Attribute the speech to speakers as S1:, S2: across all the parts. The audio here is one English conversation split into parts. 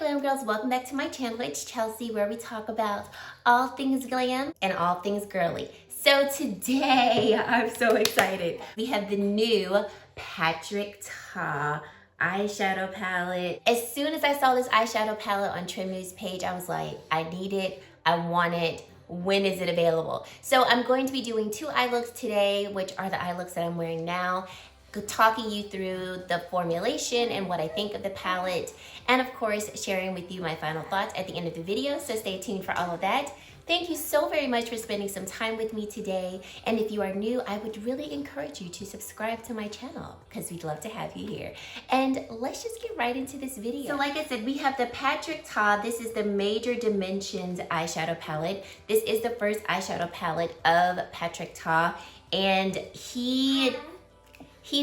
S1: Glam Girls, welcome back to my channel. It's Chelsea, where we talk about all things glam and all things girly. So today, I'm so excited. We have the new Patrick Ta eyeshadow palette. As soon as I saw this eyeshadow palette on Trim News page, I was like, I need it, I want it. When is it available? So I'm going to be doing two eye looks today, which are the eye looks that I'm wearing now, talking you through the formulation and what I think of the palette, and of course sharing with you my final thoughts at the end of the video, so stay tuned for all of that. Thank you so very much for spending some time with me today, and if you are new, I would really encourage you to subscribe to my channel because we'd love to have you here. And let's just get right into this video. So like I said, we have the Patrick Ta. This is the Major Dimensions eyeshadow palette. This is the first eyeshadow palette of Patrick Ta, and he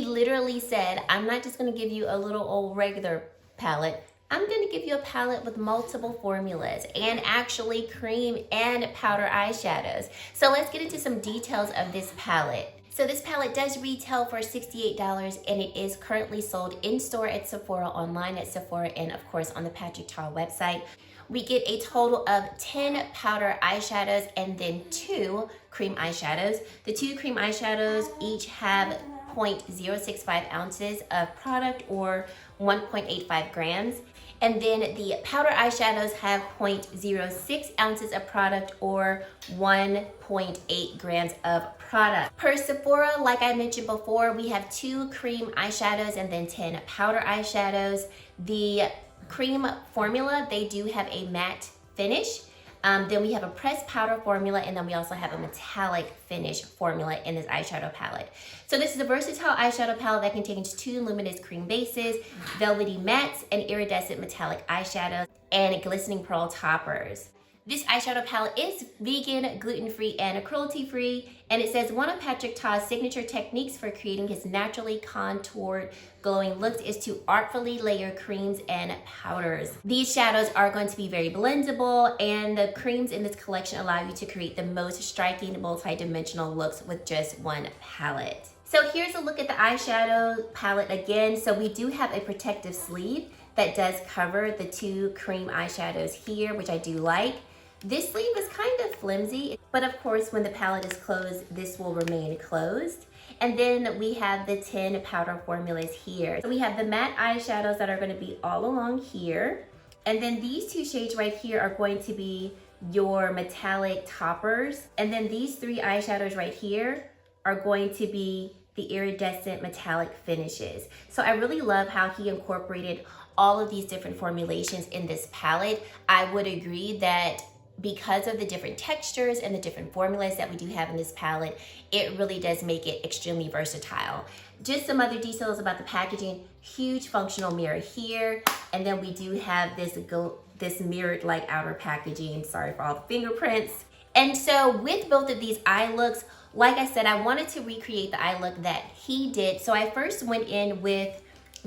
S1: literally said, I'm not just gonna give you a little old regular palette, I'm gonna give you a palette with multiple formulas and actually cream and powder eyeshadows. So let's get into some details of this palette. So this palette does retail for $68 and it is currently sold in store at Sephora, online at Sephora, and of course on the Patrick Ta website. We get a total of 10 powder eyeshadows and then 2 cream eyeshadows. The 2 cream eyeshadows each have 0.065 ounces of product or 1.85 grams. And then the powder eyeshadows have 0.06 ounces of product or 1.8 grams of product. Per Sephora, like I mentioned before, we have 2 cream eyeshadows and then 10 powder eyeshadows. The cream formula, they do have a matte finish. Then we have a pressed powder formula, and then we also have a metallic finish formula in this eyeshadow palette. So this is a versatile eyeshadow palette that contains 2 luminous cream bases, velvety mattes, and iridescent metallic eyeshadows, and glistening pearl toppers. This eyeshadow palette is vegan, gluten-free, and cruelty-free, and it says one of Patrick Ta's signature techniques for creating his naturally contoured, glowing looks is to artfully layer creams and powders. These shadows are going to be very blendable, and the creams in this collection allow you to create the most striking multi-dimensional looks with just one palette. So here's a look at the eyeshadow palette again. So we do have a protective sleeve that does cover the 2 cream eyeshadows here, which I do like. This sleeve is kind of flimsy, but of course when the palette is closed, this will remain closed. And then we have the 10 powder formulas here. So we have the matte eyeshadows that are going to be all along here. And then these 2 shades right here are going to be your metallic toppers. And then these 3 eyeshadows right here are going to be the iridescent metallic finishes. So I really love how he incorporated all of these different formulations in this palette. I would agree that because of the different textures and the different formulas that we do have in this palette, it really does make it extremely versatile. Just some other details about the packaging: huge functional mirror here, and then we do have this mirrored like outer packaging. Sorry for all the fingerprints. And so with both of these eye looks, like I said, I wanted to recreate the eye look that he did. So I first went in with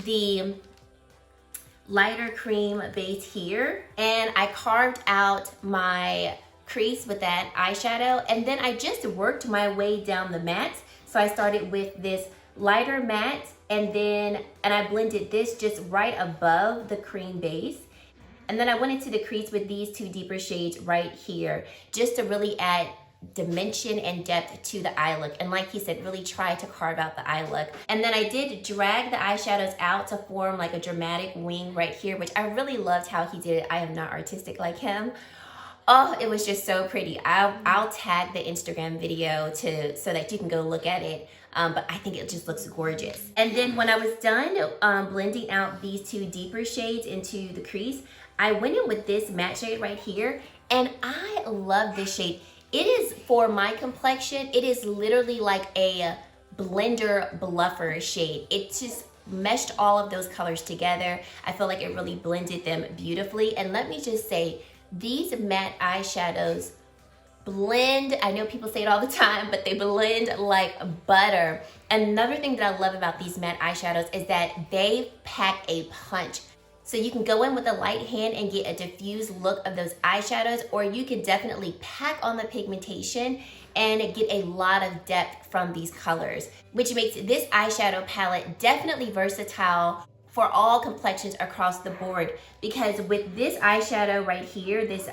S1: the lighter cream base here, and I carved out my crease with that eyeshadow, and then I just worked my way down the matte. So I started with this lighter matte, and I blended this just right above the cream base, and then I went into the crease with these 2 deeper shades right here, just to really add dimension and depth to the eye look, and like he said, really try to carve out the eye look. And then I did drag the eyeshadows out to form like a dramatic wing right here, which I really loved how he did it. I am not artistic like him. Oh, it was just so pretty. I'll tag the Instagram video so that you can go look at it. But I think it just looks gorgeous. And then when I was done blending out these 2 deeper shades into the crease, I went in with this matte shade right here, and I love this shade. It is, for my complexion, it is literally like a blender bluffer shade. It just meshed all of those colors together. I feel like it really blended them beautifully. And let me just say, these matte eyeshadows blend, I know people say it all the time, but they blend like butter. Another thing that I love about these matte eyeshadows is that they pack a punch. So you can go in with a light hand and get a diffused look of those eyeshadows, or you can definitely pack on the pigmentation and get a lot of depth from these colors, which makes this eyeshadow palette definitely versatile for all complexions across the board, because with this eyeshadow right here, this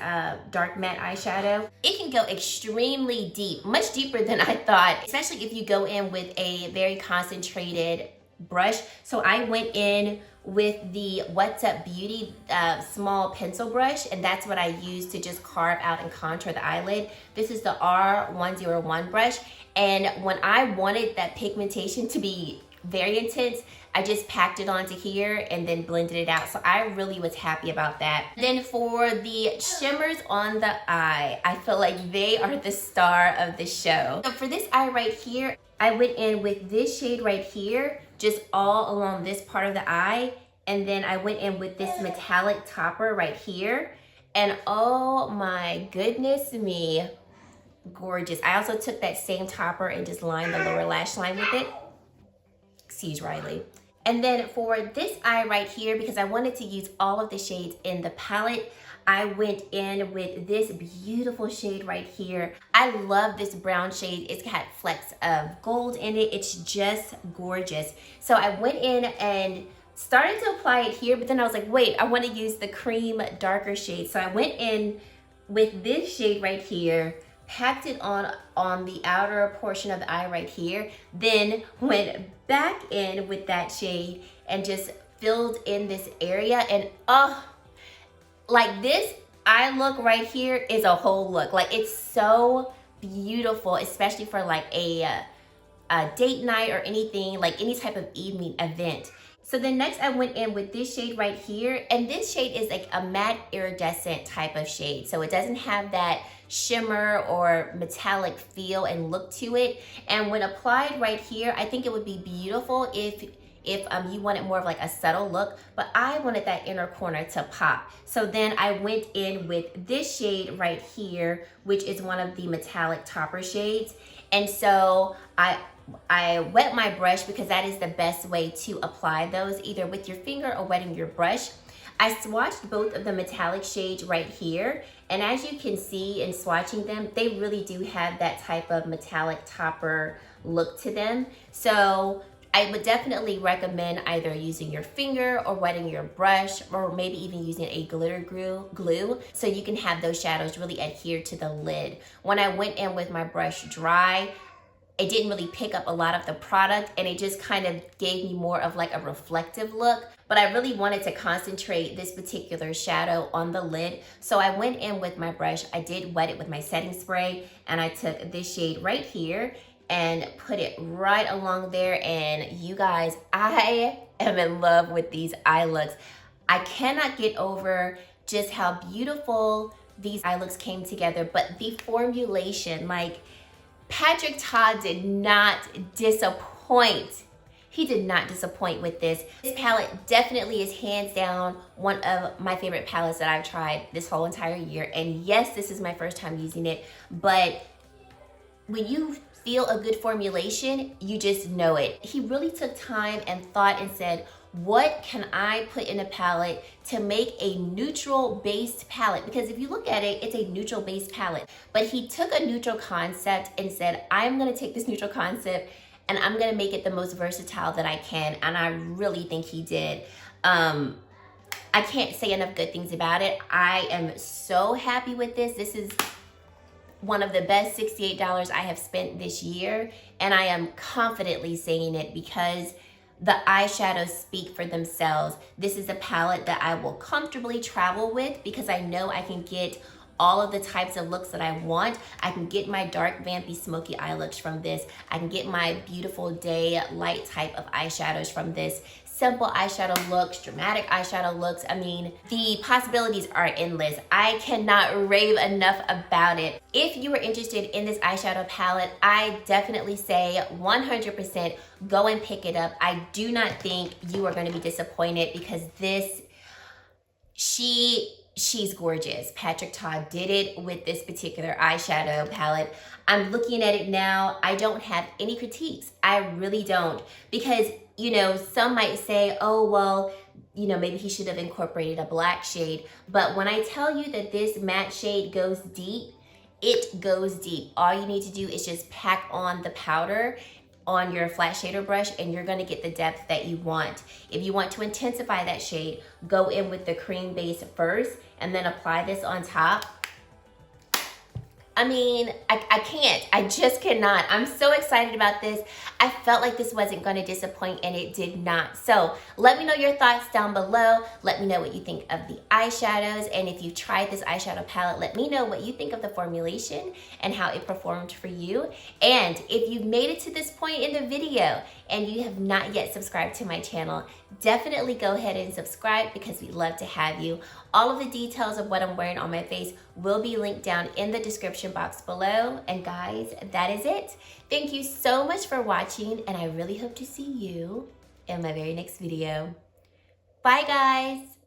S1: dark matte eyeshadow, it can go extremely deep, much deeper than I thought, especially if you go in with a very concentrated brush. So I went in with the What's Up Beauty small pencil brush, and that's what I used to just carve out and contour the eyelid. This is the R101 brush, and when I wanted that pigmentation to be very intense, I just packed it onto here and then blended it out. So I really was happy about that. Then for the shimmers on the eye, I feel like they are the star of the show. So for this eye right here, I went in with this shade right here, just all along this part of the eye. And then I went in with this metallic topper right here. And oh my goodness me, gorgeous. I also took that same topper and just lined the lower lash line with it. Excuse Riley. And then for this eye right here, because I wanted to use all of the shades in the palette, I went in with this beautiful shade right here. I love this brown shade. It's got flecks of gold in it. It's just gorgeous. So I went in and started to apply it here, but then I was like, wait, I want to use the cream darker shade. So I went in with this shade right here, packed it on the outer portion of the eye right here, then went back in with that shade and just filled in this area. And oh, like this eye look right here is a whole look. Like, it's so beautiful, especially for like a date night or anything, like any type of evening event. So then next I went in with this shade right here, and this shade is like a matte iridescent type of shade. So it doesn't have that shimmer or metallic feel and look to it. And when applied right here, I think it would be beautiful if you wanted more of like a subtle look, but I wanted that inner corner to pop. So then I went in with this shade right here, which is one of the metallic topper shades. And so I wet my brush, because that is the best way to apply those, either with your finger or wetting your brush. I swatched both of the metallic shades right here, and as you can see in swatching them, they really do have that type of metallic topper look to them. So I would definitely recommend either using your finger or wetting your brush, or maybe even using a glitter glue so you can have those shadows really adhere to the lid. When I went in with my brush dry, it didn't really pick up a lot of the product, and it just kind of gave me more of like a reflective look. But I really wanted to concentrate this particular shadow on the lid. So I went in with my brush, I did wet it with my setting spray, and I took this shade right here and put it right along there. And you guys, I am in love with these eye looks. I cannot get over just how beautiful these eye looks came together, but the formulation, like, Patrick Ta did not disappoint. He did not disappoint with this. This palette definitely is hands down one of my favorite palettes that I've tried this whole entire year. And yes, this is my first time using it, but when you feel a good formulation, you just know it. He really took time and thought and said, what can I put in a palette to make a neutral based palette? Because if you look at it, it's a neutral based palette. But he took a neutral concept and said, I'm gonna take this neutral concept and I'm gonna make it the most versatile that I can. And I really think he did. I can't say enough good things about it. I am so happy with this. This is one of the best $68 I have spent this year. And I am confidently saying it because the eyeshadows speak for themselves. This is a palette that I will comfortably travel with, because I know I can get all of the types of looks that I want. I can get my dark, vampy, smoky eye looks from this. I can get my beautiful day light type of eyeshadows from this. Simple eyeshadow looks, dramatic eyeshadow looks. I mean, the possibilities are endless. I cannot rave enough about it. If you are interested in this eyeshadow palette, I definitely say 100% go and pick it up. I do not think you are going to be disappointed, because she's gorgeous. Patrick Ta did it with this particular eyeshadow palette. I'm looking at it now. I don't have any critiques. I really don't, because you know, some might say, oh, well, you know, maybe he should have incorporated a black shade. But when I tell you that this matte shade goes deep, it goes deep. All you need to do is just pack on the powder on your flat shader brush and you're gonna get the depth that you want. If you want to intensify that shade, go in with the cream base first and then apply this on top. I mean, I can't. I just cannot. I'm so excited about this. I felt like this wasn't going to disappoint, and it did not. So let me know your thoughts down below. Let me know what you think of the eyeshadows. And if you've tried this eyeshadow palette, let me know what you think of the formulation and how it performed for you. And if you've made it to this point in the video and you have not yet subscribed to my channel, definitely go ahead and subscribe because we'd love to have you. All of the details of what I'm wearing on my face will be linked down in the description box below. And guys, that is it. Thank you so much for watching, and I really hope to see you in my very next video. Bye, guys.